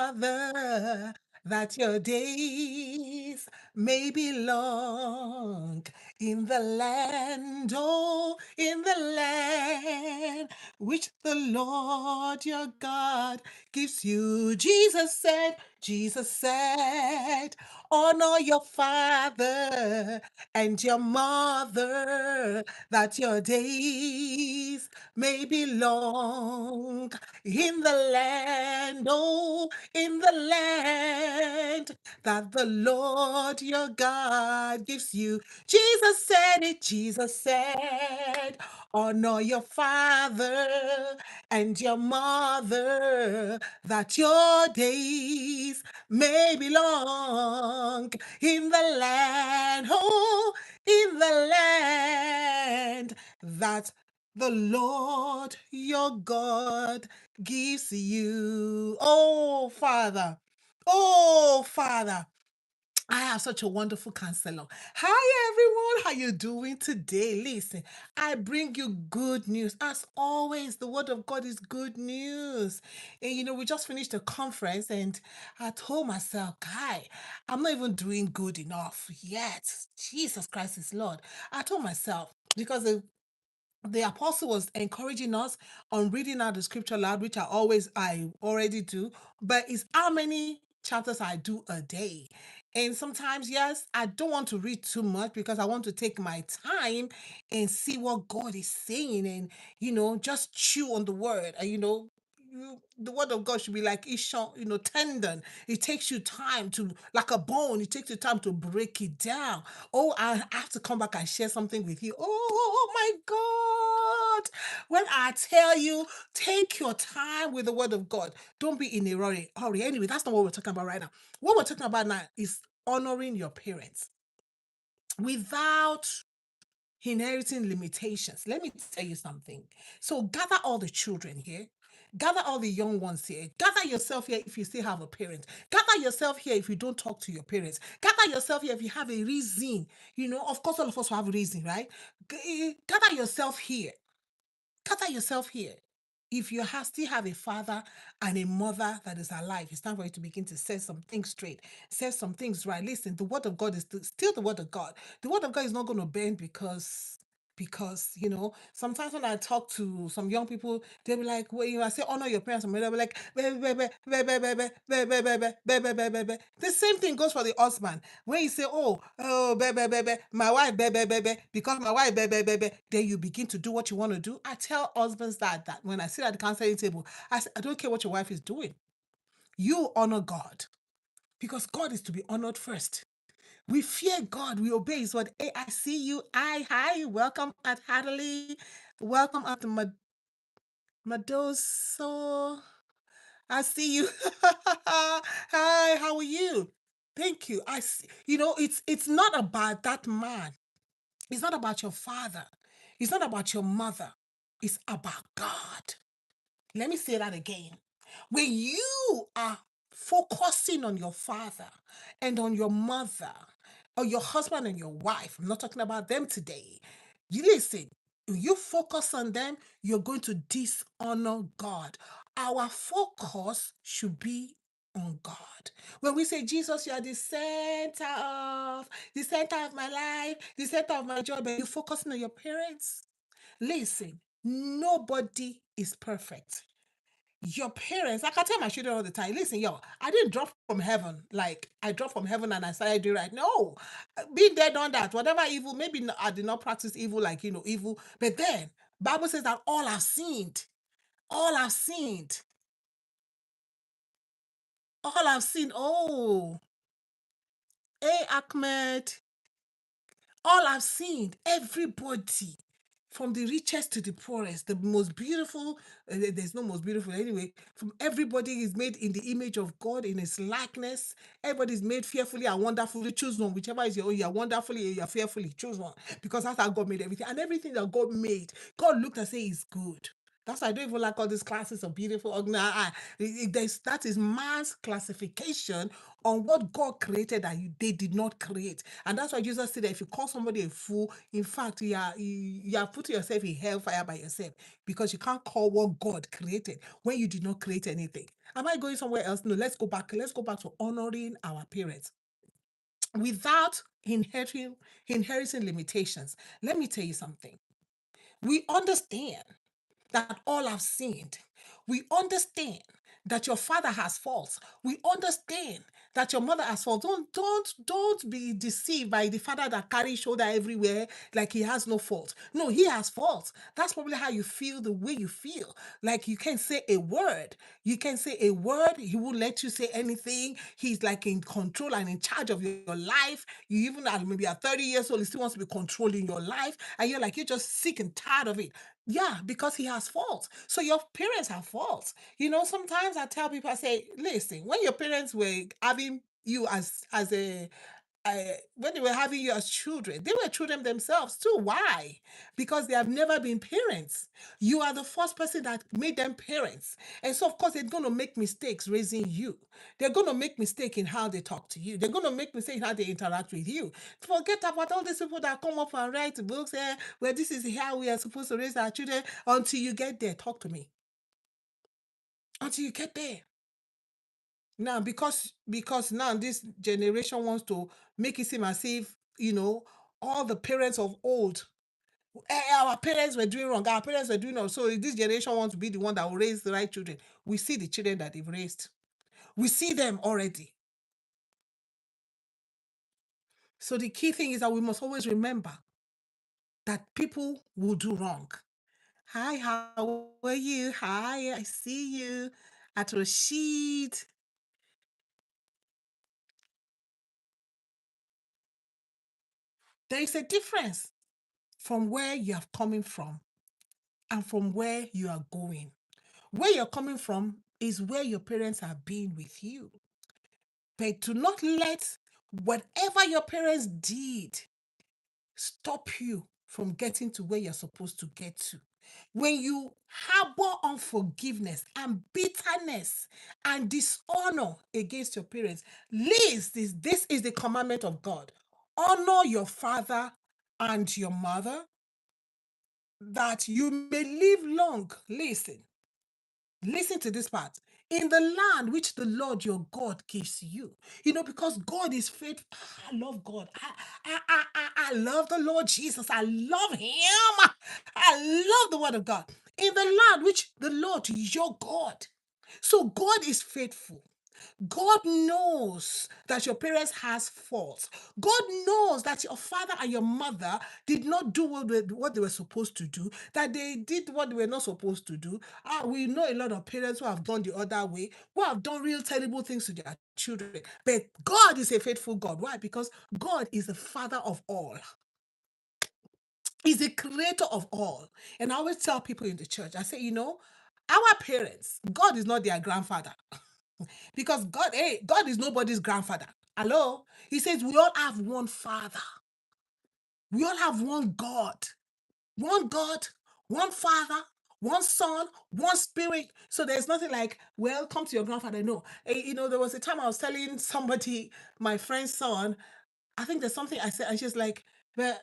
Father, that your days may be long in the land, oh, in the land which the Lord your God gives you. Jesus said, honor your father and your mother, that your days may be long in the land, oh, in the land that the Lord your God gives you. Jesus said it, Jesus said, honor your father and your mother, that your days may be long in the land, oh, in the land that the Lord your God gives you. Oh, Father, I have such a wonderful counselor. Hi everyone, how you doing today? Listen, I bring you good news. As always, the word of God is good news. And we just finished a conference and I told myself, Kai, I'm not even doing good enough yet. Jesus Christ is Lord. I told myself, because the apostle was encouraging us on reading out the scripture loud, which I already do, but it's how many chapters I do a day. And sometimes, yes, I don't want to read too much because I want to take my time and see what God is saying and, just chew on the word. And, the word of God should be like Isha, tendon. It takes you time to, like a bone, it takes you time to break it down. Oh, I have to come back and share something with you. Oh my God. When I tell you, take your time with the word of God. Don't be in a hurry. Anyway, that's not what we're talking about right now. What we're talking about now is honoring your parents without inheriting limitations. Let me tell you something. So gather all the children here. Gather all the young ones here. Gather yourself here if you still have a parent. Gather yourself here if you don't talk to your parents. Gather yourself here if you have a reason. Of course, all of us will have a reason, right? Gather yourself here. Gather yourself here. If you still have a father and a mother that is alive, it's time for you to begin to set some things straight, set some things right. Listen, the word of God is still the word of God. The word of God is not going to bend because sometimes when I talk to some young people, they'll be like, well, I say honor your parents, and they'll be like, "Beh, beh, beh, beh, beh, beh, beh, beh, beh, beh, beh, beh, beh, beh, beh." The same thing goes for the husband. When you say, oh, beh, beh, beh, beh, my wife, beh, beh, beh, beh, because my wife, beh, beh, beh, beh, then you begin to do what you want to do. I tell husbands that when I sit at the counseling table, I say, I don't care what your wife is doing. You honor God because God is to be honored first. We fear God. We obey His word. Hey, I see you. Hi. Welcome at Hadley. Welcome at the Madoso. I see you. Hi, how are you? Thank you. I see. It's not about that man. It's not about your father. It's not about your mother. It's about God. Let me say that again. When you are focusing on your father and on your mother, or your husband and your wife, I'm not talking about them today. You listen, if you focus on them, you're going to dishonor God. Our focus should be on God. When we say, Jesus, you are the center of my life, the center of my joy, but you're focusing on your parents. Listen, nobody is perfect. Your parents, like I tell my children all the time, listen, yo, I didn't drop from heaven. Like I dropped from heaven and I started doing right. No, been there, done that. Whatever evil, maybe I did not practice evil, like evil. But then Bible says that all have sinned. All have sinned. All have sinned. Oh, hey Ahmed, all have sinned. Everybody. From the richest to the poorest, the most beautiful, there's no most beautiful anyway. From everybody is made in the image of God, in His likeness. Everybody is made fearfully and wonderfully. Choose one, whichever is your own. You're wonderfully, you're fearfully. Choose one, because that's how God made everything. And everything that God made, God looked and said is good. That's why I don't even like all these classes of beautiful. That is man's classification on what God created that they did not create. And that's why Jesus said that if you call somebody a fool, in fact, you are putting yourself in hellfire by yourself, because you can't call what God created when you did not create anything. Am I going somewhere else? No, let's go back. Let's go back to honoring our parents without inheriting limitations. Let me tell you something. We understand that all have sinned. We understand that your father has faults. We understand that your mother has faults. Don't be deceived by the father that carries shoulder everywhere like he has no fault. No, he has faults. That's probably how you feel the way you feel. Like you can't say a word. You can say a word. He won't let you say anything. He's like in control and in charge of your life. You even at maybe at 30 years old, he still wants to be controlling your life. And you're just sick and tired of it. Yeah, because he has faults. So your parents have faults. Sometimes I tell people, I say, listen, when your parents were having you as a when they were having you as children, they were children themselves too. Why? Because they have never been parents. You are the first person that made them parents. And so, of course, they're going to make mistakes raising you. They're going to make mistake in how they talk to you. They're going to make mistake in how they interact with you. Forget about all these people that come up and write books where this is how we are supposed to raise our children. Until you get there, talk to me. Until you get there. Now, because now this generation wants to make it seem as if, all the parents of old, our parents were doing wrong, our parents were doing wrong. So this generation wants to be the one that will raise the right children. We see the children that they've raised. We see them already. So the key thing is that we must always remember that people will do wrong. Hi, how are you? Hi, I see you. At Rashid. There is a difference from where you are coming from and from where you are going. Where you're coming from is where your parents have been with you. But do not let whatever your parents did stop you from getting to where you're supposed to get to. When you harbor unforgiveness and bitterness and dishonor against your parents, this is the commandment of God. Honor your father and your mother that you may live long. Listen to this part. In the land which the Lord your God gives you. Because God is faithful. I love God. I love the Lord Jesus. I love him. I love the word of God. In the land which the Lord your God. So God is faithful. God knows that your parents has faults. God knows that your father and your mother did not do what they were supposed to do, that they did what they were not supposed to do. We know a lot of parents who have gone the other way, who have done real terrible things to their children. But God is a faithful God. Why? Because God is the father of all. He's the creator of all. And I always tell people in the church, I say, our parents, God is not their grandfather. Because God is nobody's grandfather. Hello? He says we all have one father. We all have one God. One God, one father, one son, one spirit. So there's nothing like, well, come to your grandfather. No. There was a time I was telling somebody, my friend's son, I think there's something I said, and she's like, but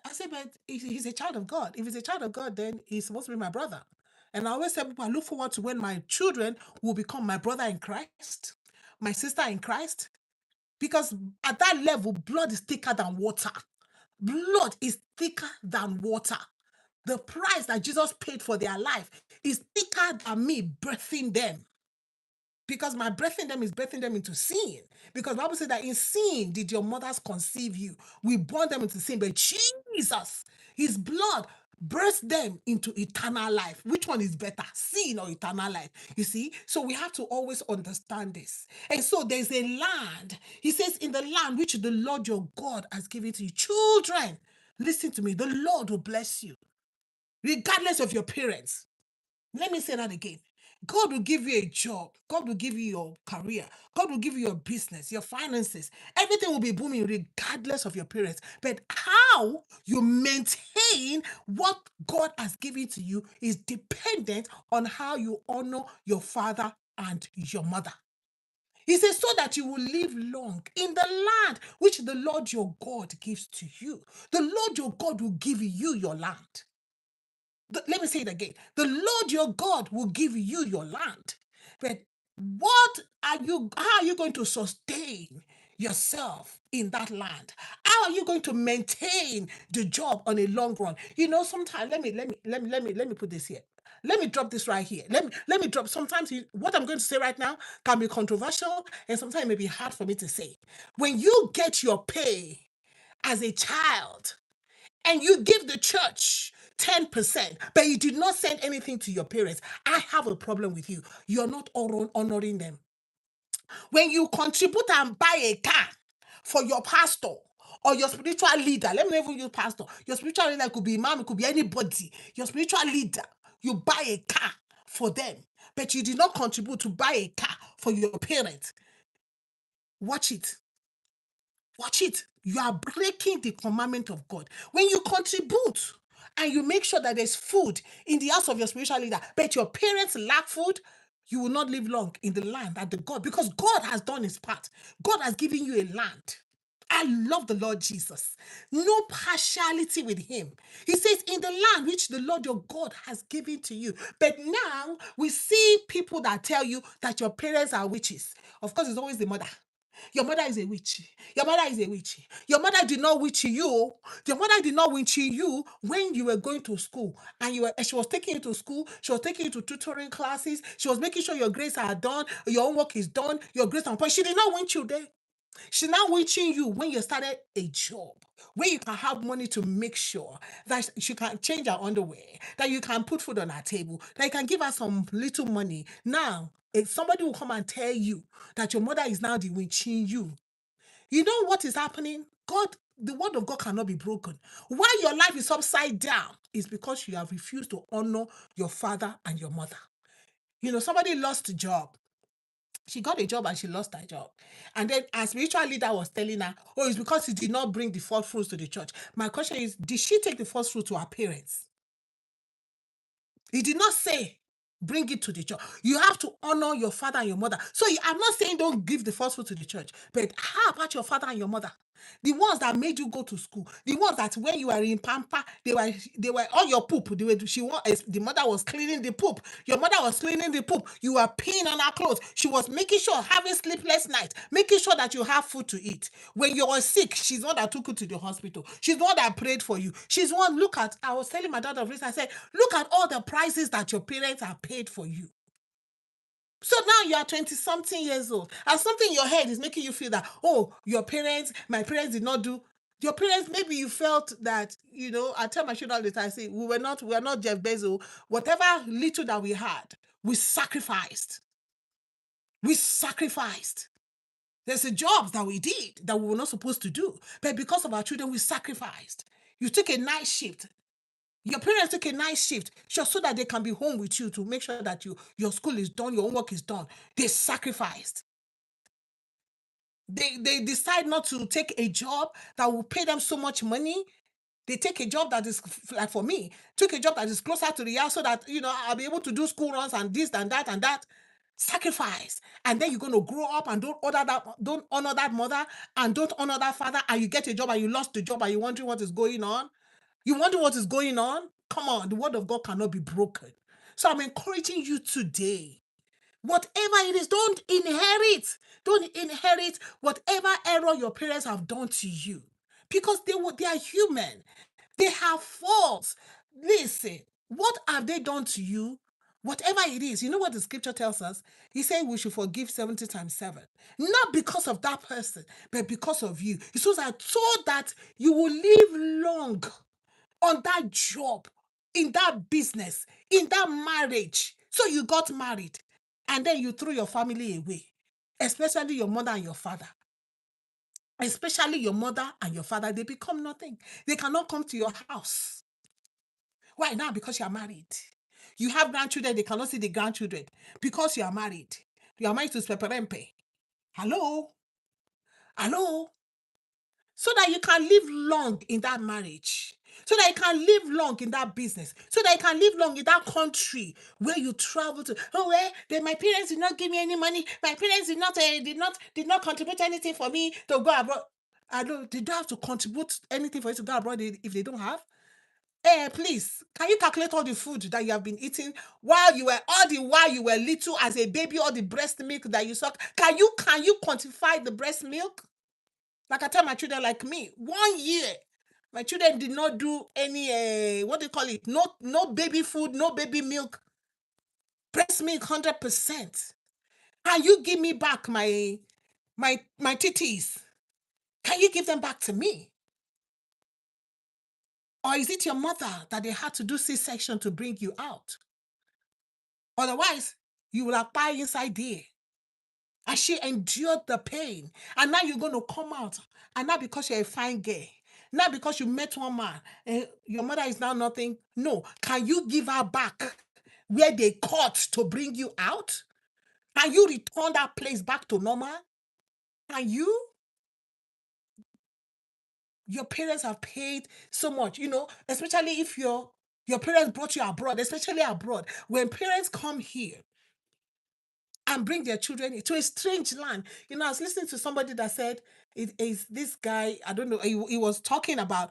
he's a child of God. If he's a child of God, then he's supposed to be my brother. And I always tell people, I look forward to when my children will become my brother in Christ, my sister in Christ, because at that level, blood is thicker than water. Blood is thicker than water. The price that Jesus paid for their life is thicker than me birthing them. Because my birthing them is birthing them into sin. Because the Bible said that in sin did your mothers conceive you. We born them into sin, but Jesus, his blood births them into eternal life. Which one is better, sin or eternal life? You see? So we have to always understand this. And so there's a land. He says, in the land which the Lord your God has given to you. Children, listen to me. The Lord will bless you, regardless of your parents. Let me say that again. God will give you a job. God will give you your career. God will give you your business, your finances. Everything will be booming regardless of your parents. But how you maintain what God has given to you is dependent on how you honor your father and your mother. He says, so that you will live long in the land which the Lord your God gives to you. The Lord your God will give you your land. Let me say it again. The Lord your God will give you your land. But how are you going to sustain yourself in that land? How are you going to maintain the job on a long run? Sometimes let me put this here. Let me drop this right here. Let me drop. Sometimes what I'm going to say right now can be controversial, and sometimes it may be hard for me to say. When you get your pay as a child, and you give the church 10%, but you did not send anything to your parents, I have a problem with you. You're not honoring them. When you contribute and buy a car for your pastor or your spiritual leader, let me even use pastor. Your spiritual leader could be imam, it could be anybody. Your spiritual leader, you buy a car for them, but you did not contribute to buy a car for your parents. Watch it. Watch it. You are breaking the commandment of God. When you contribute and you make sure that there's food in the house of your spiritual leader, but your parents lack food, you will not live long in the land that the God, because God has done his part. God has given you a land. I love the Lord Jesus. No partiality with him. He says, in the land which the Lord your God has given to you. But now we see people that tell you that your parents are witches. Of course, it's always the mother. Your mother is a witch. Your mother is a witch. Your mother did not witch you. Your mother did not witch you when you were going to school, and she was taking you to school. She was taking you to tutoring classes. She was making sure your grades are done, your homework is done, your grades are on point. She did not witch you there. She's now witching you when you started a job, where you can have money to make sure that she can change her underwear, that you can put food on her table, that you can give her some little money. Now, if somebody will come and tell you that your mother is now the witching you, you know what is happening? The word of God cannot be broken. Why your life is upside down is because you have refused to honor your father and your mother. Somebody lost a job. She got a job and she lost her job. And then our spiritual leader was telling her, oh, it's because he did not bring the first fruits to the church. My question is, did she take the first fruit to her parents? He did not say, bring it to the church. You have to honor your father and your mother. So I'm not saying don't give the first fruit to the church, but how about your father and your mother? The ones that made you go to school, the ones that when you were in pamper, they were all your poop. The mother was cleaning the poop. Your mother was cleaning the poop. You were peeing on her clothes. She was making sure, having sleepless nights, making sure that you have food to eat. When you were sick, she's the one that took you to the hospital. She's the one that prayed for you. She's the one. I was telling my daughter of this. I said, look at all the prices that your parents have paid for you. So now you are 20 something years old, and something in your head is making you feel that, oh, my parents did not do. Your parents, maybe you felt that, I tell my children all the time, I say, we are not Jeff Bezos. Whatever little that we had, we sacrificed. We sacrificed. There's a job that we did that we were not supposed to do, but because of our children, we sacrificed. You took a night shift. Your parents took a night shift just so that they can be home with you to make sure that your school is done, your homework is done. They sacrificed. They decide not to take a job that will pay them so much money. They take a job that is, like for me, took a job that is closer to the house so that I'll be able to do school runs and this and that and that. Sacrifice. And then you're going to grow up and don't honor that mother and don't honor that father, and you get a job and you lost the job and you're wondering what is going on. You wonder what is going on? Come on, the word of God cannot be broken. So I'm encouraging you today. Whatever it is, don't inherit. Don't inherit whatever error your parents have done to you. Because they are human. They have faults. Listen, what have they done to you? Whatever it is, you know what the scripture tells us? He said we should forgive 70 times 7. Not because of that person, but because of you. He says, so that you will live long on that job, in that business, in that marriage. So you got married and then you threw your family away, especially your mother and your father. Especially your mother and your father, they become nothing. They cannot come to your house. Why now? Because you are married. You have grandchildren, they cannot see the grandchildren because you are married. You are married to Speperempe. Hello? Hello? So that you can live long in that marriage, so that you can live long in that business, so that you can live long in that country where you travel to. Oh, well, then my parents did not give me any money. My parents did not contribute anything for me to go abroad. I don't. They don't have to contribute anything for you to go abroad if they don't have. Please, can you calculate all the food that you have been eating while you were little as a baby, all the breast milk that you suck? Can you quantify the breast milk? Like I tell my children, like me, 1 year, my children did not do any what do you call it? No baby food, no baby milk, breast milk 100%. Can you give me back my titties? Can you give them back to me? Or is it your mother that they had to do C-section to bring you out? Otherwise, you will have died inside there. And she endured the pain. And now you're going to come out. And not because you're a fine girl. Not because you met one man. And your mother is now nothing. No. Can you give her back where they caught to bring you out? Can you return that place back to normal? Can you? Your parents have paid so much, especially if your parents brought you abroad, especially abroad. When parents come here and bring their children to a strange land. I was listening to somebody that said it is this guy, I don't know, he was talking about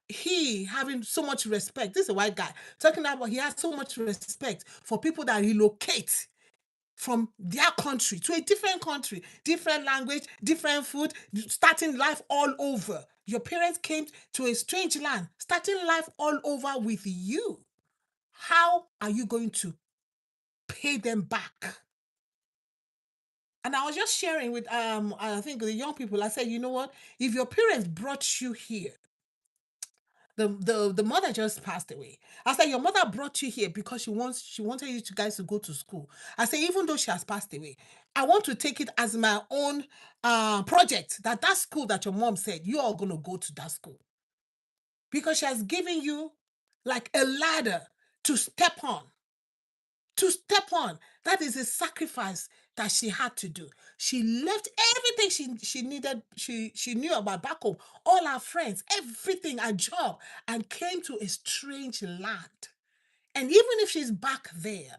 he having so much respect. This is a white guy talking about he has so much respect for people that relocate from their country to a different country, different language, different food, starting life all over. Your parents came to a strange land, starting life all over with you. How are you going to pay them back? And I was just sharing with I think the young people. I said, you know what? If your parents brought you here, the mother just passed away. I said, your mother brought you here because she wanted you to guys to go to school. I said, even though she has passed away, I want to take it as my own project that school that your mom said you are gonna go to that school because she has given you like a ladder to step on to step on. That is a sacrifice that she had to do. She left everything she needed, she knew about back home, all her friends, everything, her job, and came to a strange land. And even if she's back there,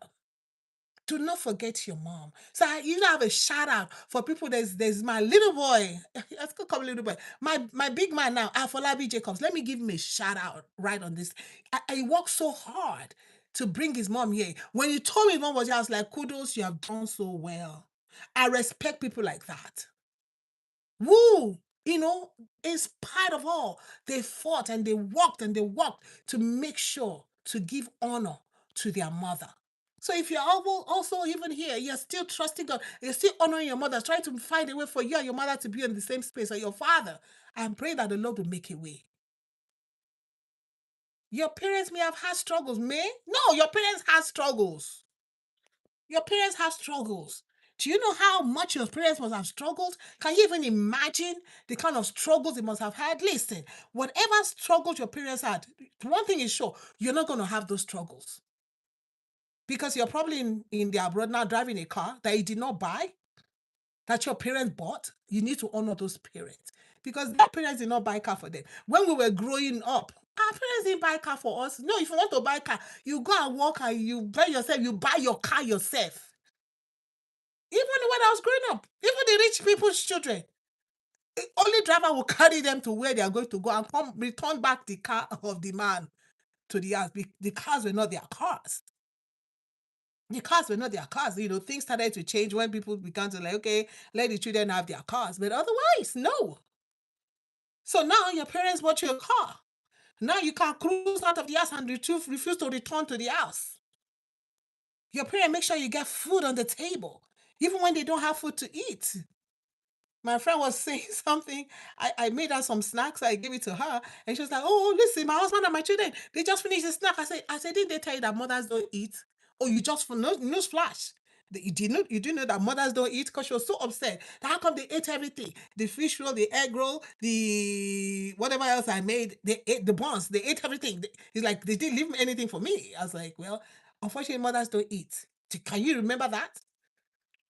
do not forget your mom. So you have a shout out for people. There's my little boy. Let's go call little boy. My big man now, Afolabi Jacobs. Let me give him a shout out right on this. I worked so hard to bring his mom here. When you told me his mom was here, I was like, kudos, you have done so well. I respect people like that. Woo! In spite of all, they fought and they walked to make sure to give honor to their mother. So if you're also even here, you're still trusting God, you're still honoring your mother, trying to find a way for you and your mother to be in the same space, or your father, and pray that the Lord will make a way. Your parents may have had struggles, may? No, your parents had struggles. Your parents have struggles. Do you know how much your parents must have struggled? Can you even imagine the kind of struggles they must have had? Listen, whatever struggles your parents had, one thing is sure, you're not going to have those struggles. Because you're probably in the abroad now driving a car that you did not buy, that your parents bought. You need to honor those parents. Because their parents did not buy car for them. When we were growing up, our parents didn't buy car for us. No, if you want to buy car, you go and work and you buy your car yourself. Even when I was growing up, even the rich people's children, the only driver will carry them to where they are going to go and come return back the car of the man to the house. The cars were not their cars. The cars were not their cars. Things started to change when people began to like, okay, let the children have their cars. But otherwise, no. So now your parents bought you a car. Now you can cruise out of the house and refuse to return to the house. Your parents make sure you get food on the table, even when they don't have food to eat. My friend was saying something. I made her some snacks. I gave it to her. And she was like, oh, listen, my husband and my children, they just finished the snack. I said, didn't they tell you that mothers don't eat? Oh, you just for news flash. You do know that mothers don't eat because she was so upset. That how come they ate everything? The fish roll, the egg roll, the whatever else I made, they ate the buns, they ate everything. It's like they didn't leave anything for me. I was like, well, Unfortunately, mothers don't eat. Can you remember that?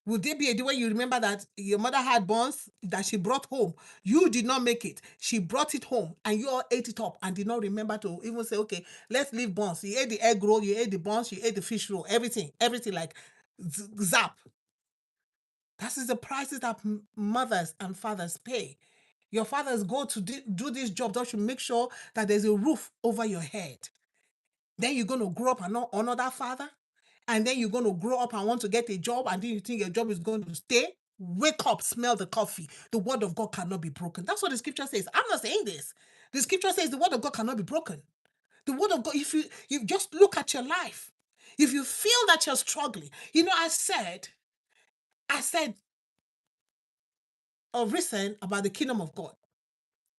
Would there be a day when you remember that your mother had buns that she brought home? You did not make it. She brought it home and you all ate it up and did not remember to even say, okay, let's leave buns. You ate the egg roll, you ate the buns, you ate the fish roll, everything like zap. That is the prices that mothers and fathers pay. Your fathers go to do this job just to make sure that there's a roof over your head. Then you're going to grow up and not honor that father. And then you're going to grow up and want to get a job, and then you think your job is going to stay. Wake up, smell the coffee. The word of God cannot be broken. That's what the scripture says. I'm not saying this. The scripture says the word of God cannot be broken. The word of God, if you just look at your life, if you feel that you're struggling, I said of recent about the kingdom of God.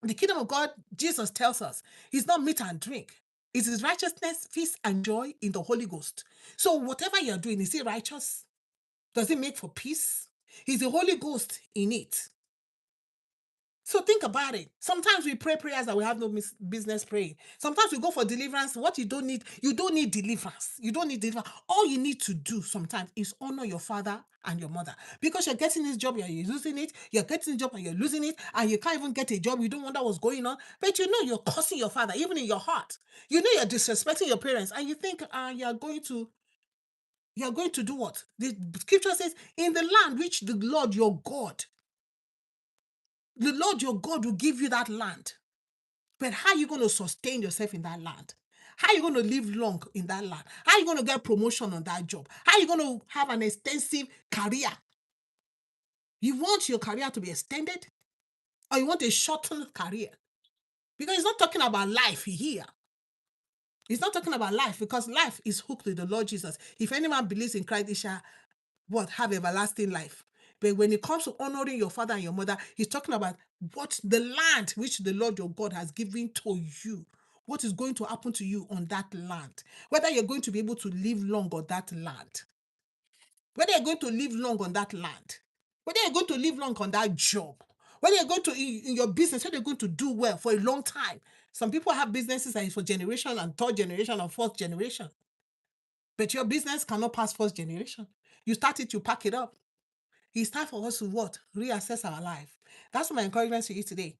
The kingdom of God, Jesus tells us, is not meat and drink. It is righteousness, peace, and joy in the Holy Ghost. So whatever you're doing, is it righteous? Does it make for peace? Is the Holy Ghost in it? So think about it. Sometimes we pray prayers that we have no business praying. Sometimes we go for deliverance. What you don't need deliverance. You don't need deliverance. All you need to do sometimes is honor your father and your mother. Because you're getting this job, you're losing it. You're getting the job and you're losing it. And you can't even get a job. You don't wonder what's going on. But you know you're cursing your father, even in your heart. You know you're disrespecting your parents. And you think you're going to do what? The scripture says, in the land which the Lord your God will give you that land. But how are you going to sustain yourself in that land? How are you going to live long in that land? How are you going to get promotion on that job? How are you going to have an extensive career? You want your career to be extended? Or you want a shortened career? Because he's not talking about life here. He's not talking about life, because life is hooked with the Lord Jesus. If any man believes in Christ, he shall have everlasting life. But when it comes to honoring your father and your mother, he's talking about what the land which the Lord your God has given to you. What is going to happen to you on that land? Whether you're going to be able to live long on that land. Whether you're going to live long on that land. Whether you're going to live long on that job. Whether you're going to, in your business, whether you're going to do well for a long time. Some people have businesses that is for generation and third generation and fourth generation. But your business cannot pass first generation. You start it, you pack it up. It's time for us to what? Reassess our life. That's my encouragement to you today.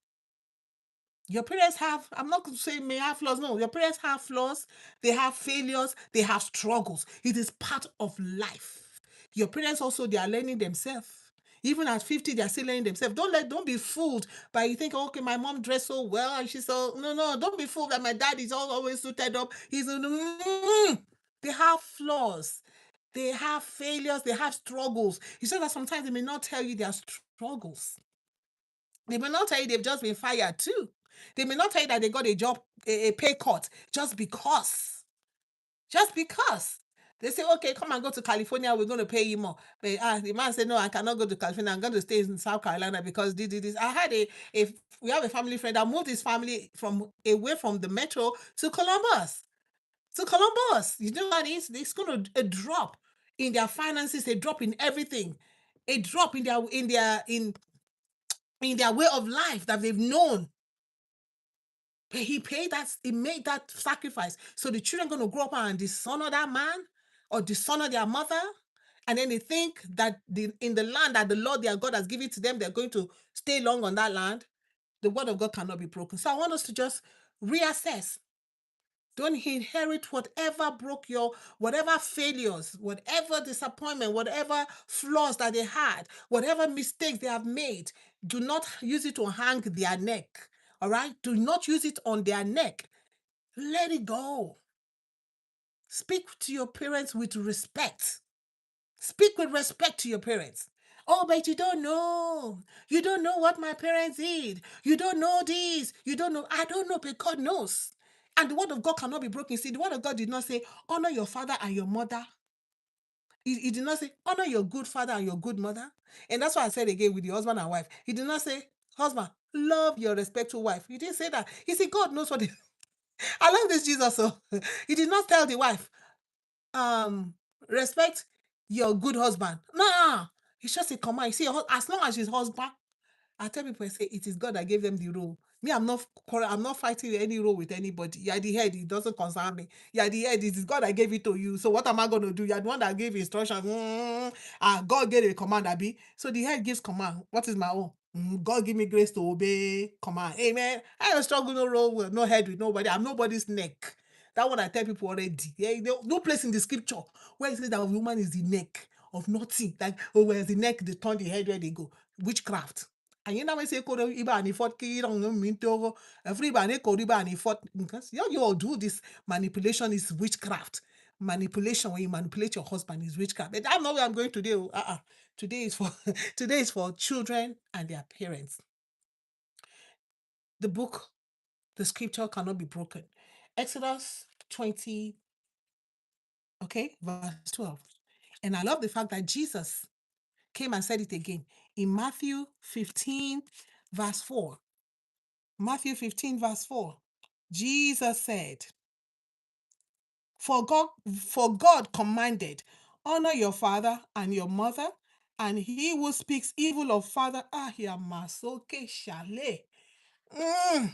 Your parents have, I'm not going to say may have flaws. No, your parents have flaws. They have failures. They have struggles. It is part of life. Your parents also, they are learning themselves. Even at 50, they are still learning themselves. Don't be fooled by you think, okay, my mom dressed so well and she's so, no, don't be fooled that my dad is always suited up. They have flaws. They have failures. They have struggles. You said that sometimes they may not tell you their struggles. They may not tell you they've just been fired too. They may not tell you that they got a job, a pay cut, just because. Just because. They say, okay, come and go to California, we're going to pay you more. But the man said, no, I cannot go to California. I'm going to stay in South Carolina because this. I had we have a family friend that moved his family from away from the metro to Columbus. You know what it is? It's going to a drop in their finances, a drop in everything, a drop in their way of life that they've known. But he made that sacrifice. So the children going to grow up and dishonor that man or dishonor their mother. And then they think that in the land that the Lord their God has given to them, they're going to stay long on that land. The word of God cannot be broken. So I want us to just reassess. Don't inherit whatever failures, whatever disappointment, whatever flaws that they had, whatever mistakes they have made. Do not use it to hang their neck. All right? Do not use it on their neck. Let it go. Speak to your parents with respect. Speak with respect to your parents. Oh, but you don't know. You don't know what my parents did. You don't know this. You don't know. I don't know, but God knows. And the word of God cannot be broken. See, the word of God did not say, honor your father and your mother. He did not say, honor your good father and your good mother. And that's why I said again with the husband and wife. He did not say, husband, love your respectful wife. He didn't say that. He said, God knows what he... I love this Jesus. So he did not tell the wife, respect your good husband. No. It's just a command. You see, as long as his husband, I tell people, I say, it is God that gave them the role. Me, I'm not fighting any role with anybody. You're the head, it doesn't concern me. You're the head, it is God that gave it to you. So what am I going to do? You're the one that gave instruction. And God gave a command, Abi. So the head gives command. What is my own? God give me grace to obey command. Amen. I don't struggle no role with no head with nobody. I'm nobody's neck. That one I tell people already. Yeah, no place in the scripture where it says that a woman is the neck of nothing. Like, oh, where's the neck, they turn the head where they go. Witchcraft. And you know, I say, "Kodo iba ni fort ki don't know mean to every bane kodo iba ni fort." Because you all do this manipulation is witchcraft. Manipulation when you manipulate your husband is witchcraft. But that's not where I'm going today. Today is for today is for children and their parents. The book, the scripture cannot be broken. Exodus 20, okay, verse 12. And I love the fact that Jesus came and said it again in Matthew 15, verse 4. Matthew 15, verse 4. Jesus said, for God commanded, honor your father and your mother, and he who speaks evil of father, yamasoke shale. Mm.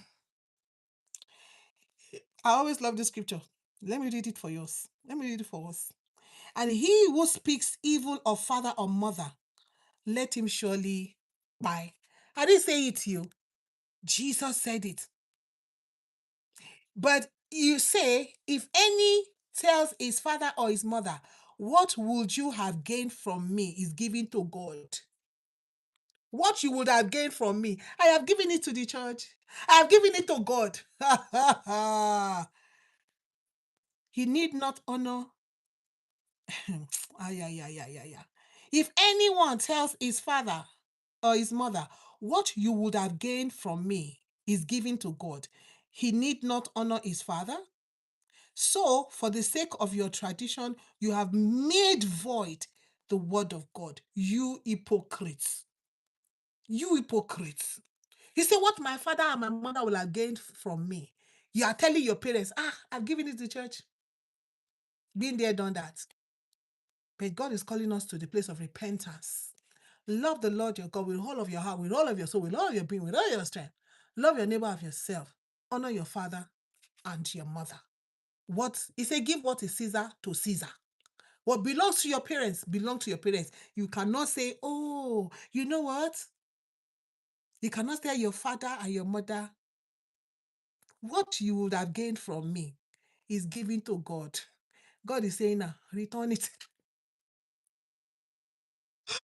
I always love this scripture. Let me read it for yours. Let me read it for us. And he who speaks evil of father or mother, let him surely die. I didn't say it to you. Jesus said it. But you say, if any tells his father or his mother, what would you have gained from me is given to God. What you would have gained from me, I have given it to the church. I have given it to God. He need not honor. If anyone tells his father or his mother, what you would have gained from me is given to God, he need not honor his father. So, for the sake of your tradition, you have made void the word of God. You hypocrites. You hypocrites. You say, what my father and my mother will have gained from me. You are telling your parents, I've given it to church. Been there, done that. But God is calling us to the place of repentance. Love the Lord your God with all of your heart, with all of your soul, with all of your being, with all your strength. Love your neighbor of yourself. Honor your father and your mother. What he said, give what is Caesar to Caesar. What belongs to your parents belongs to your parents. You cannot say, oh, you know what? You cannot tell your father and your mother, what you would have gained from me is given to God. God is saying, now, return it. Lord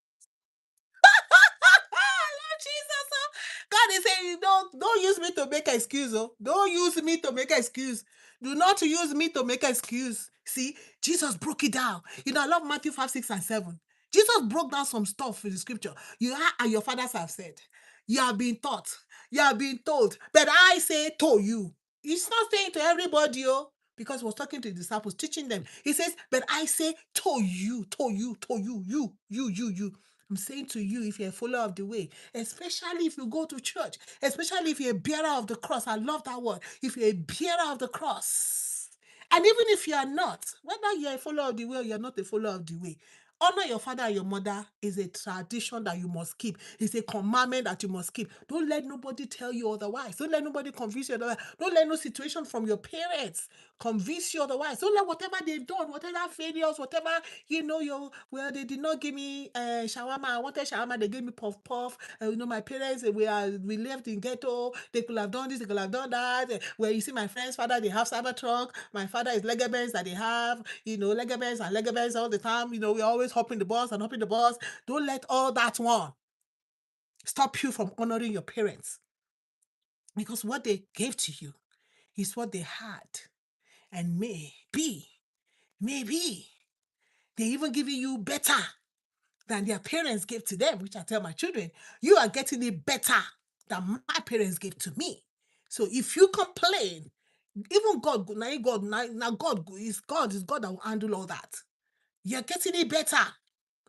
Jesus, oh. God is saying, don't use me to make excuse. Oh. Don't use me to make excuse. Do not use me to make excuse. See, Jesus broke it down. You know, I love Matthew 5, 6, and 7. Jesus broke down some stuff in the scripture. You are, and your fathers have said. You have been taught. You have been told. But I say to you. He's not saying to everybody, oh, because he was talking to the disciples, teaching them. He says, but I say to you, you. I'm saying to you, if you're a follower of the way, especially if you go to church, especially if you're a bearer of the cross, I love that word. If you're a bearer of the cross, and even if you are not, whether you're a follower of the way or you're not a follower of the way, honor your father and your mother is a tradition that you must keep. It's a commandment that you must keep. Don't let nobody tell you otherwise. Don't let nobody convince you otherwise. Don't let no situation from your parents convince you otherwise. Don't let whatever they've done, whatever failures, whatever, they did not give me shawarma. I wanted shawarma, they gave me puff puff. My parents, we lived in ghetto. They could have done this, they could have done that. Where you see my friend's father, they have cyber truck. My father is Lego that they have, Lego and all the time. We always hopping the bus and hopping the bus. Don't let all that one stop you from honoring your parents. Because what they gave to you is what they had. And maybe, they even giving you better than their parents gave to them, which I tell my children, you are getting it better than my parents gave to me. So if you complain, even God, now God is God that will handle all that. You're getting it better.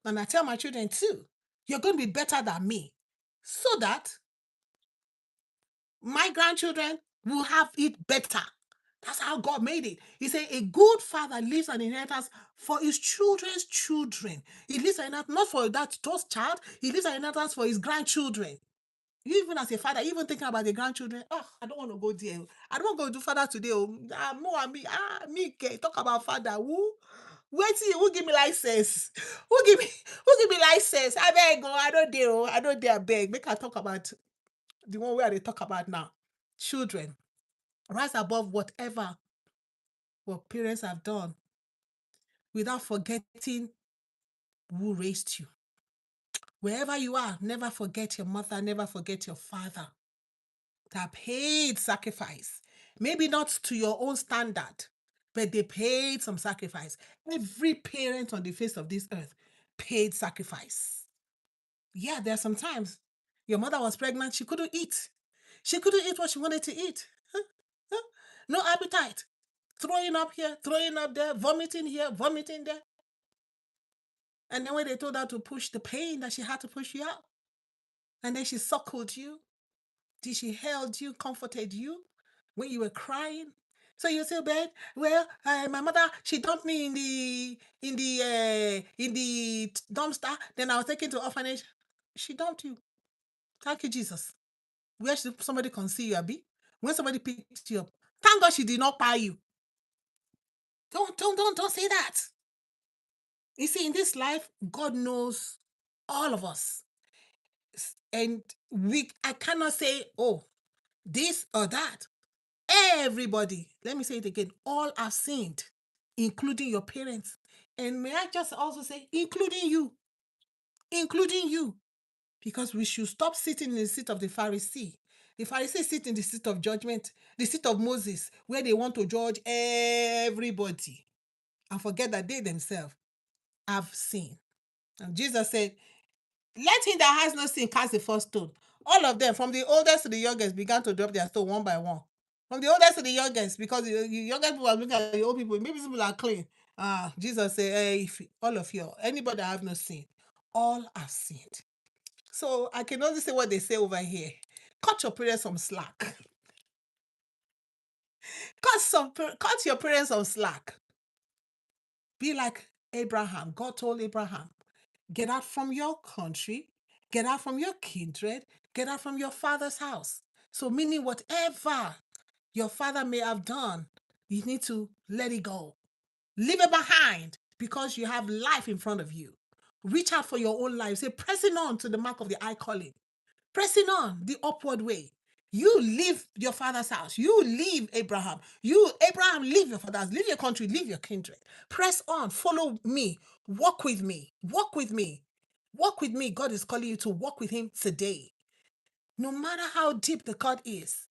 And I tell my children too, you're going to be better than me. So that my grandchildren will have it better. That's how God made it. He said a good father leaves an inheritance for his children's children. He leaves an inheritance not for that just child. He leaves an inheritance for his grandchildren. You even as a father, even thinking about the grandchildren. Oh, I don't want to go there. I don't want to go do father today. Oh, more and me. Me talk about father. Wait till who give me license? Who give me license? I beg go. I don't dare. I don't dare beg. Make I talk about the one where they talk about now. Children, rise above whatever what parents have done without forgetting who raised you. Wherever you are, never forget your mother, never forget your father that paid sacrifice. Maybe not to your own standard, but they paid some sacrifice. Every parent on the face of this earth paid sacrifice. Yeah, there are some times your mother was pregnant, she couldn't eat. She couldn't eat what she wanted to eat. Huh? Huh? No appetite. Throwing up here, throwing up there, vomiting here, vomiting there. And then when they told her to push the pain that she had to push you out, and then she suckled you, she held you, comforted you when you were crying. So you say, "Bed, well, my mother she dumped me in the dumpster. Then I was taken to orphanage. She dumped you. Thank you, Jesus. Where should somebody conceal you, Abi? When somebody picked you up, thank God she did not buy you. Don't say that. You see, in this life, God knows all of us, and I cannot say, oh, this or that. Everybody, let me say it again, all are sinned, including your parents. And may I just also say, including you, because we should stop sitting in the seat of the Pharisee. The Pharisees sit in the seat of judgment, the seat of Moses, where they want to judge everybody and forget that they themselves have sinned. And Jesus said, let him that has no sin cast the first stone. All of them, from the oldest to the youngest, began to drop their stone one by one. From the oldest to the youngest, because the youngest people are looking at the old people, maybe some people are clean. Jesus said, hey, if all of you, anybody that have no sin, all have sinned. So I can only say what they say over here. Cut your parents some slack. Cut your parents some slack. Be like Abraham. God told Abraham, get out from your country, get out from your kindred, get out from your father's house. So, meaning whatever your father may have done, you need to let it go. Leave it behind because you have life in front of you. Reach out for your own life. Say, pressing on to the mark of the high calling, pressing on the upward way. You leave your father's house. You leave Abraham. Abraham, leave your father's, leave your country, leave your kindred. Press on, follow me, walk with me, walk with me, walk with me. God is calling you to walk with him today. No matter how deep the cut is,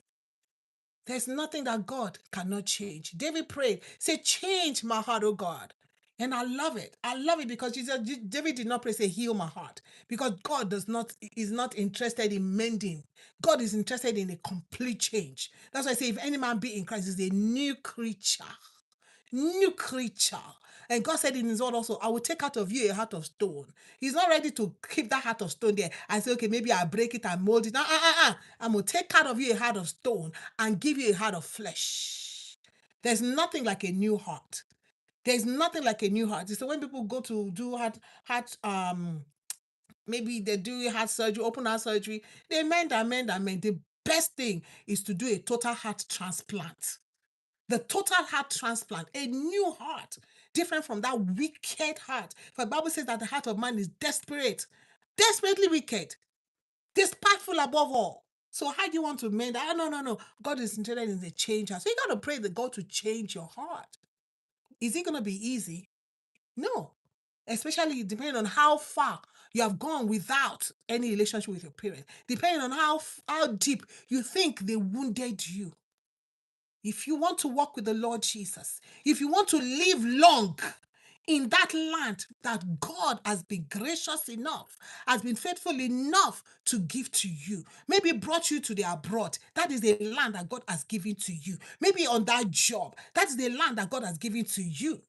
there's nothing that God cannot change. David prayed, say, change my heart, oh God. And I love it. I love it because David did not pray, say, heal my heart. Because God is not interested in mending. God is interested in a complete change. That's why I say, if any man be in Christ, is a new creature. New creature. And God said in his word also, I will take out of you a heart of stone. He's not ready to keep that heart of stone there and say, okay, maybe I'll break it and mold it. I'm going to take out of you a heart of stone and give you a heart of flesh. There's nothing like a new heart. There's nothing like a new heart. So when people go to do maybe they do heart surgery, open heart surgery, they mend. The best thing is to do a total heart transplant. The total heart transplant, a new heart, different from that wicked heart. For the Bible says that the heart of man is desperately wicked, despiteful above all. So how do you want to mend that? No. God is interested in the change. So you got to pray that God to change your heart. Is it going to be easy? No. Especially depending on how far you have gone without any relationship with your parents. Depending on how deep you think they wounded you. If you want to walk with the Lord Jesus, if you want to live long in that land that God has been gracious enough, has been faithful enough to give to you, maybe brought you to the abroad, that is the land that God has given to you. Maybe on that job, that is the land that God has given to you.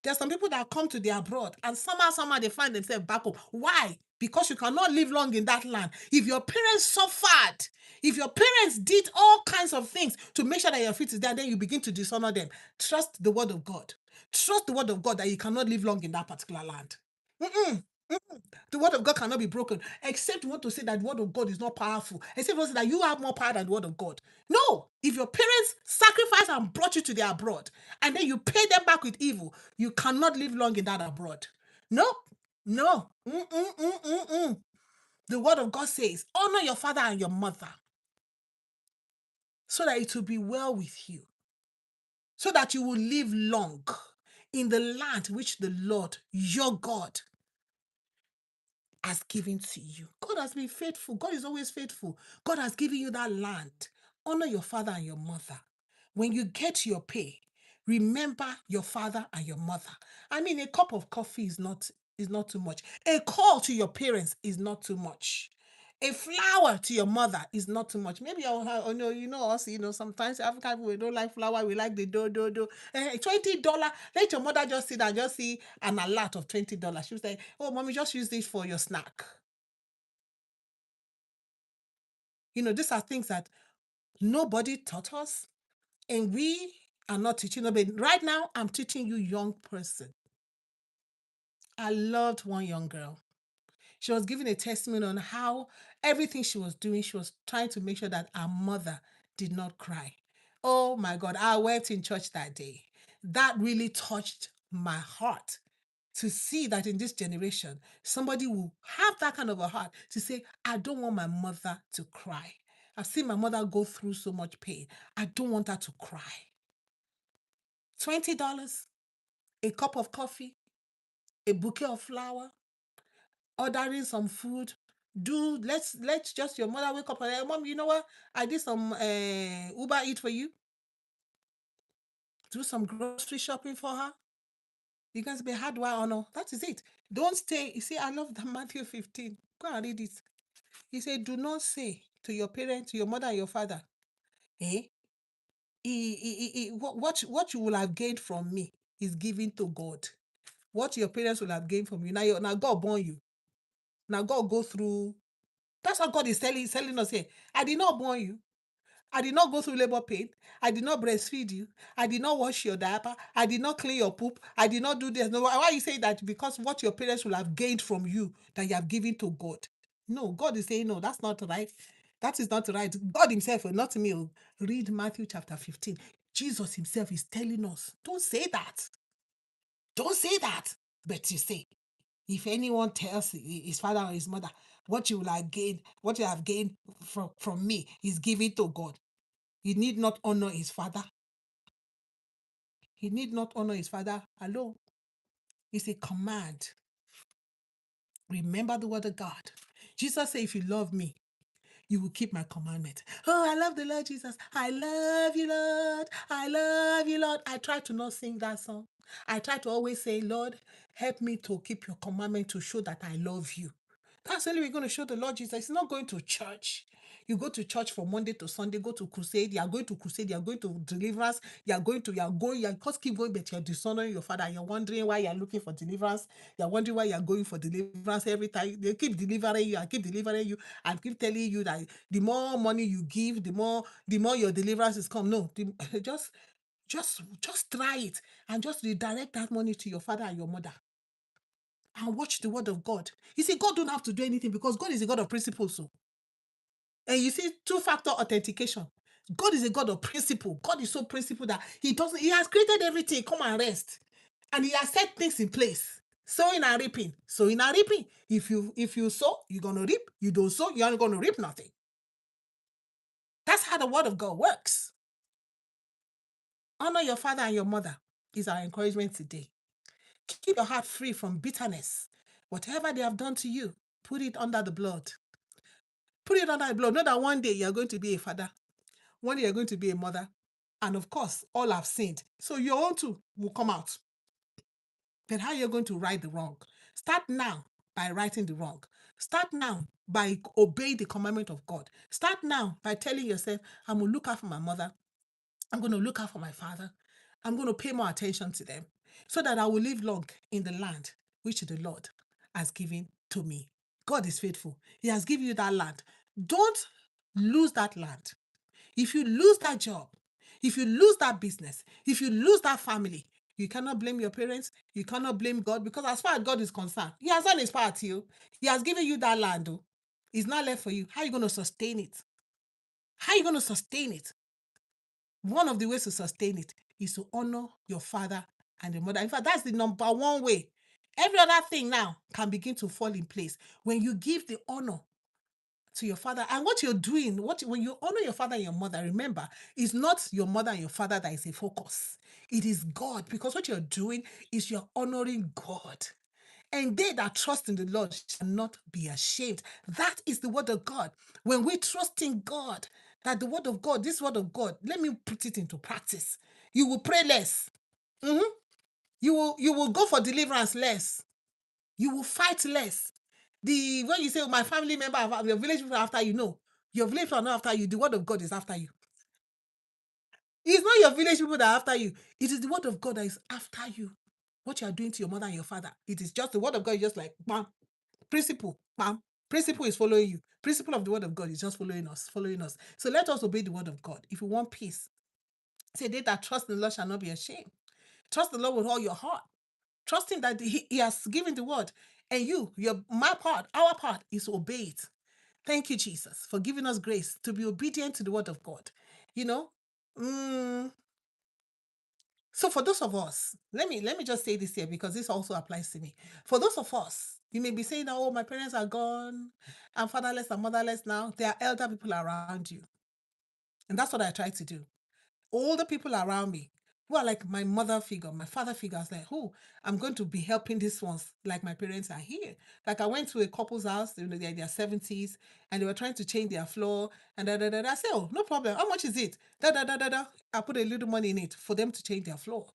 There's some people that come to the abroad and somehow they find themselves back home. Why? Because you cannot live long in that land. If your parents suffered, if your parents did all kinds of things to make sure that your feet is there, then you begin to dishonor them. Trust the word of God. Trust the word of God that you cannot live long in that particular land. The word of God cannot be broken, except you want to say that the word of God is not powerful, except you want to say that you have more power than the word of God. No, if your parents sacrificed and brought you to the abroad, and then you pay them back with evil, you cannot live long in that abroad. No, no. Mm-mm-mm-mm-mm. The word of God says, honor your father and your mother, so that it will be well with you, so that you will live long in the land which the Lord, your God, has given to you. God has been faithful. God is always faithful. God has given you that land. Honor your father and your mother. When you get your pay, remember your father and your mother. I mean, a cup of coffee is not too much. A call to your parents is not too much. A flower to your mother is not too much. Maybe oh no, us, sometimes African people, we don't like flower, we like the do. $20. Let your mother just sit and just see an alert of $20. She'll say, oh, mommy, just use this for your snack. These are things that nobody taught us, and we are not teaching them. But right now, I'm teaching you, young person. I loved one young girl. She was giving a testimony on how everything she was doing, she was trying to make sure that her mother did not cry. Oh my God, I wept in church that day. That really touched my heart, to see that in this generation, somebody will have that kind of a heart to say, I don't want my mother to cry. I've seen my mother go through so much pain. I don't want her to cry. $20, a cup of coffee, a bouquet of flower, ordering some food. Let's just your mother wake up and say, Mom, you know what? I did some Uber Eat for you. Do some grocery shopping for her. You guys be, how do I honor? That is it. Don't stay. You see, I love that Matthew 15. Go and read it. He said, do not say to your parents, to your mother and your father, eh? What you will have gained from me is given to God. What your parents will have gained from you. Now God born you. Now God go through. That's what God is telling us here. I did not born you. I did not go through labor pain. I did not breastfeed you. I did not wash your diaper. I did not clean your poop. I did not do this. No, why you say that? Because what your parents will have gained from you that you have given to God. No, God is saying, no, that's not right. That is not right. God himself, not me. Read Matthew chapter 15. Jesus himself is telling us, don't say that. Don't say that. But you say, if anyone tells his father or his mother, what you will have gained, what you have gained from me is given to God. He need not honor his father. He need not honor his father alone. It's a command. Remember the word of God. Jesus said, if you love me, you will keep my commandment. Oh, I love the Lord Jesus. I love you, Lord. I love you, Lord. I try to not sing that song. I try to always say, Lord, help me to keep your commandment to show that I love you. That's the only way we're going to show the Lord Jesus. It's not going to church. You go to church from Monday to Sunday, go to crusade, you are going to crusade, you are going to deliverance, you just keep going, but you're dishonoring your father. You're wondering why you're looking for deliverance. You're wondering why you're going for deliverance every time. They keep delivering you and keep delivering you and keep telling you that the more money you give, the more your deliverance is come. No, just try it and just redirect that money to your father and your mother and watch the word of God. You see, God don't have to do anything because God is a God of principles. So, and you see, two-factor authentication. God is a God of principle. God is so principle that he has created everything. Come and rest. And he has set things in place. Sowing and reaping. Sowing and reaping. If you sow, you're gonna reap. You don't sow, you're not gonna reap nothing. That's how the word of God works. Honor your father and your mother is our encouragement today. Keep your heart free from bitterness. Whatever they have done to you, put it under the blood. Put it under the blood. Know that one day you're going to be a father. One day you're going to be a mother. And of course, all have sinned. So your own too will come out. Then how are you going to right the wrong? Start now by righting the wrong. Start now by obeying the commandment of God. Start now by telling yourself, I'm going to look out for my mother. I'm going to look out for my father. I'm going to pay more attention to them so that I will live long in the land which the Lord has given to me. God is faithful. He has given you that land. Don't lose that land. If you lose that job, if you lose that business, if you lose that family, You cannot blame your parents. You cannot blame God because as far as God is concerned, He has done His part to you. He has given you that land. Oh. It's not left for you. How are you going to sustain it? How are you going to sustain it? One of the ways to sustain it is to honor your father and your mother. In fact, that's the number one way. Every other thing now can begin to fall in place when you give the honor to your father. And what you're doing, when you honor your father and your mother, remember, it's not your mother and your father that is a focus. It is God, because what you're doing is you're honoring God. And they that trust in the Lord shall not be ashamed. That is the word of God. When we trust in God, that the word of God, this word of God, let me put it into practice. You will pray less. Mhm. You will go for deliverance less. You will fight less. When you say, "Oh, my family member, your village people are after you," no, your village people are not after you. The word of God is after you. It's not your village people that are after you. It is the word of God that is after you. What you are doing to your mother and your father, it is just the word of God is just like bam, principle, bam. Principle is following you. Principle of the word of God is just following us, following us. So let us obey the word of God. If you want peace, say they that trust in the Lord shall not be ashamed. Trust the Lord with all your heart. Trusting that he has given the word. And my part, our part is to obey it. Thank you, Jesus, for giving us grace to be obedient to the word of God. You know, mm, so for those of us, let me just say this here because this also applies to me. For those of us, you may be saying, "Oh, my parents are gone. I'm fatherless and motherless now." There are elder people around you, and that's what I try to do. Older people around me who are like my mother figure, my father figure. I was like, "Oh, I'm going to be helping these ones like my parents are here." Like I went to a couple's house, they're in their 70s, and they were trying to change their floor, and da da da da. I said, "Oh, no problem. How much is it?" Da da da da da. I put a little money in it for them to change their floor.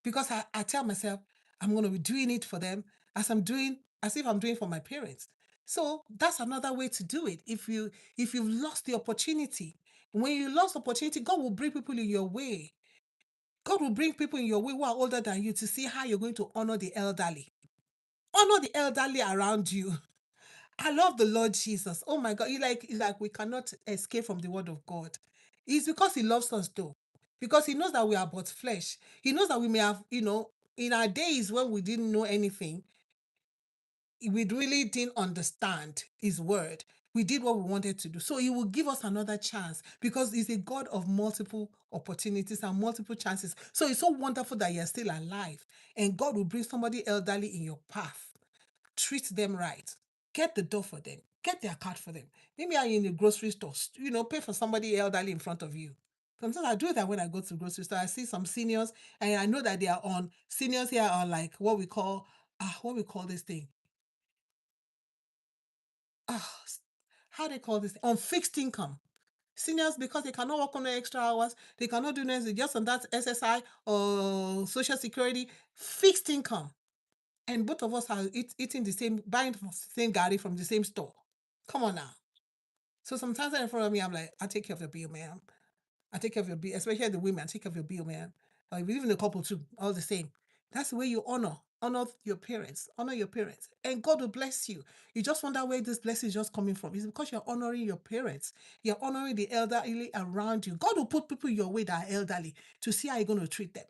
Because I tell myself I'm going to be doing it for them as if I'm doing for my parents. So that's another way to do it. If you've lost the opportunity, when you lost opportunity, God will bring people in your way. God will bring people in your way who are older than you to see how you're going to honor the elderly. Honor the elderly around you. I love the Lord Jesus. Oh my God. It's like we cannot escape from the word of God. It's because he loves us though. Because he knows that we are but flesh. He knows that we may have, in our days when we didn't know anything, we really didn't understand his word. We did what we wanted to do. So he will give us another chance because he's a God of multiple opportunities and multiple chances. So it's so wonderful that you're still alive. And God will bring somebody elderly in your path. Treat them right. Get the door for them. Get their card for them. Maybe I'm in the grocery store, pay for somebody elderly in front of you. Sometimes I do that when I go to the grocery store. I see some seniors and I know that seniors here are like what we call this thing. Ah, how they call this? On fixed income. Seniors, because they cannot work on the extra hours, they cannot do anything just on that SSI or Social Security, fixed income. And both of us are eating buying the same gari from the same store. Come on now. So sometimes in front of me, I'm like, I take care of your bill, man. I take care of your bill, especially the women. I take care of your bill, man. Or if you live in a couple too, all the same. That's the way you honor your parents, honor your parents, and God will bless you. You just wonder where this blessing is just coming from. It's because you're honoring your parents. You're honoring the elderly around you. God will put people your way that are elderly to see how you're going to treat them.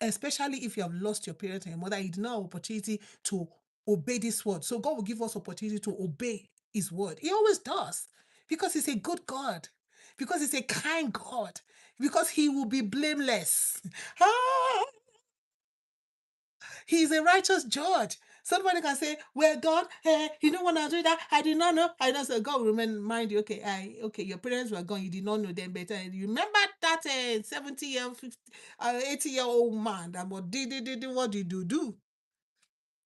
Especially if you have lost your parents and your mother, you did not have opportunity to obey this word. So God will give us opportunity to obey his word. He always does. Because he's a good God. Because he's a kind God. Because he will be blameless. Ah, he's a righteous judge. Somebody can say, "Well, God, you don't want to do that. I did not know." I know. So God will remind you, okay, your parents were gone. You did not know them better. You remember that 70-year, 80-year-old man that what did you do?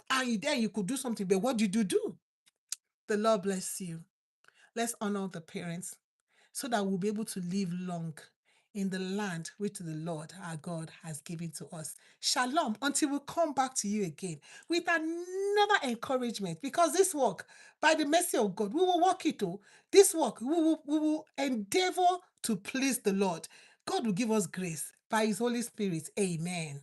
And then you could do something, but what did you do? The Lord bless you. Let's honor the parents so that we'll be able to live long in the land which the Lord our God has given to us. Shalom, until we come back to you again with another encouragement, because this work, by the mercy of God, we will walk it. This work, we will endeavor to please the Lord. God will give us grace by his Holy Spirit. Amen.